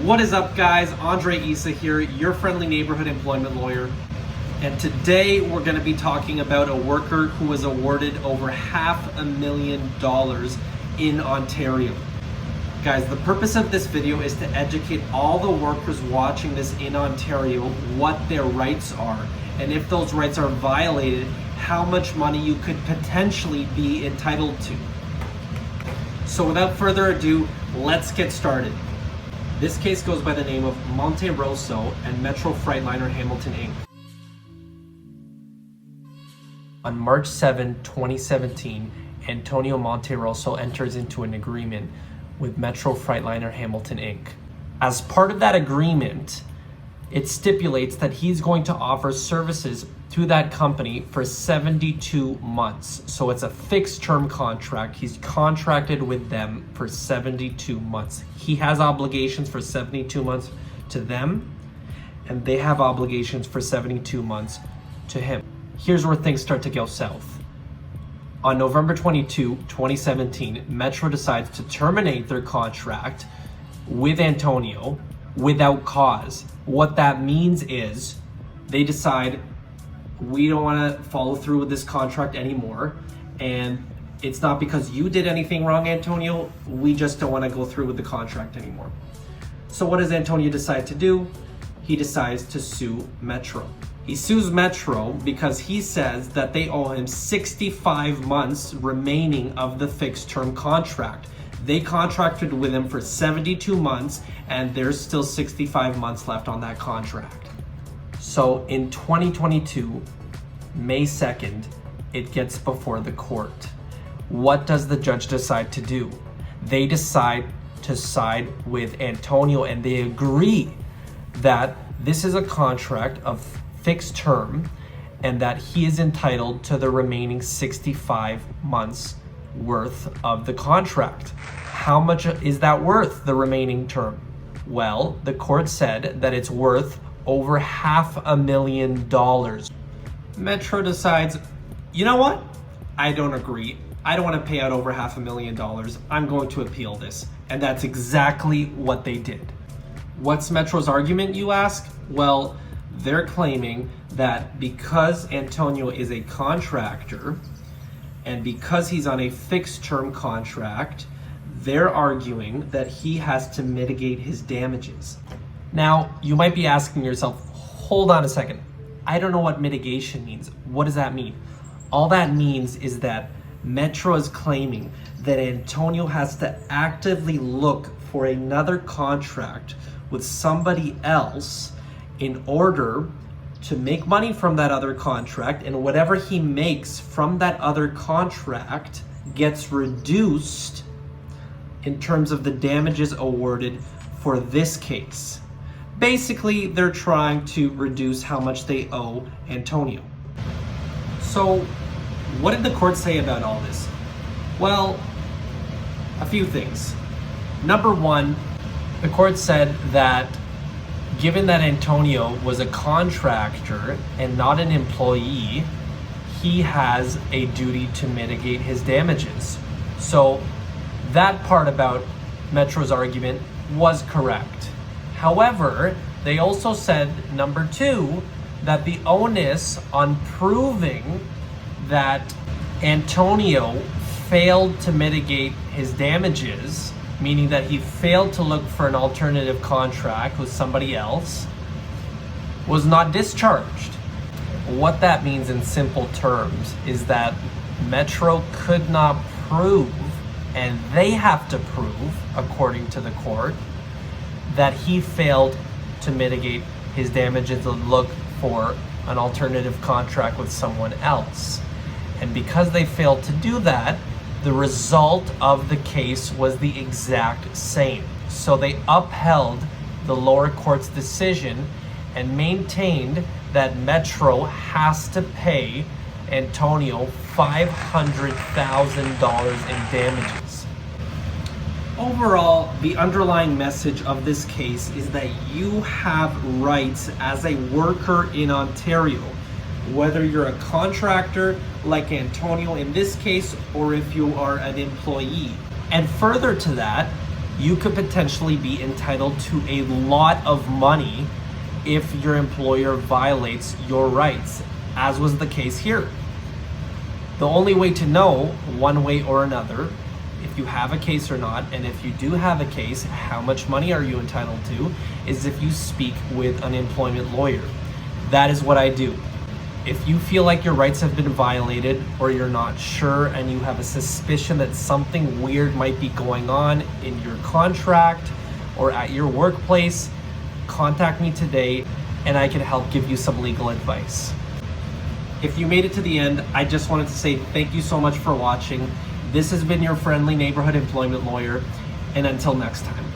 What is up, guys? Andre Issa here, your friendly neighborhood employment lawyer. And today we're going to be talking about a worker who was awarded over $500,000 in Ontario. Guys, the purpose of this video is to educate all the workers watching this in Ontario what their rights are, and if those rights are violated, how much money you could potentially be entitled to. So without further ado, let's get started. This case goes by the name of Monte Rosso and Metro Freightliner Hamilton Inc. On March 7, 2017, Antonio Monte Rosso enters into an agreement with Metro Freightliner Hamilton Inc. As part of that agreement, it stipulates that he's going to offer services to that company for 72 months. So it's a fixed term contract. He's contracted with them for 72 months. He has obligations for 72 months to them, and they have obligations for 72 months to him. Here's where things start to go south. On November 22, 2017, Metro decides to terminate their contract with Antonio without cause. What that means is they decide, we don't want to follow through with this contract anymore, and it's not because you did anything wrong, Antonio, we just don't want to go through with the contract anymore. So what does Antonio decide to do? He decides to sue Metro. He sues Metro because he says that they owe him 65 months remaining of the fixed term contract. They contracted with him for 72 months and there's still 65 months left on that contract. So in 2022, May 2nd, it gets before the court. What does the judge decide to do? They decide to side with Antonio, and they agree that this is a contract of fixed term and that he is entitled to the remaining 65 months worth of the contract. How much is that worth, the remaining term? Well, the court said that it's worth over $500,000. Metro decides, you know what? I don't agree. I don't want to pay out over $500,000. I'm going to appeal this. And that's exactly what they did. What's Metro's argument, you ask? Well, they're claiming that because Antonio is a contractor and because he's on a fixed term contract, they're arguing that he has to mitigate his damages. Now, you might be asking yourself, hold on a second. I don't know what mitigation means. What does that mean? All that means is that Metro is claiming that Antonio has to actively look for another contract with somebody else in order to make money from that other contract, and whatever he makes from that other contract gets reduced in terms of the damages awarded for this case. Basically, they're trying to reduce how much they owe Antonio. So, what did the court say about all this? Well, a few things. Number one, the court said that given that Antonio was a contractor and not an employee, he has a duty to mitigate his damages. So that part about Metro's argument was correct. However, they also said, number two, that the onus on proving that Antonio failed to mitigate his damages, meaning that he failed to look for an alternative contract with somebody else, was not discharged. What that means in simple terms is that Metro could not prove, and they have to prove, according to the court, that he failed to mitigate his damages and look for an alternative contract with someone else. And because they failed to do that, the result of the case was the exact same. So they upheld the lower court's decision and maintained that Metro has to pay Antonio $500,000 in damages. Overall, the underlying message of this case is that you have rights as a worker in Ontario, whether you're a contractor like Antonio in this case, or if you are an employee. And further to that, you could potentially be entitled to a lot of money if your employer violates your rights, as was the case here. The only way to know, one way or another, if you have a case or not, and if you do have a case, how much money are you entitled to, is if you speak with an employment lawyer. That is what I do. If you feel like your rights have been violated, or you're not sure and you have a suspicion that something weird might be going on in your contract or at your workplace, contact me today and I can help give you some legal advice. If you made it to the end, I just wanted to say thank you so much for watching. This has been your friendly neighborhood employment lawyer, and until next time.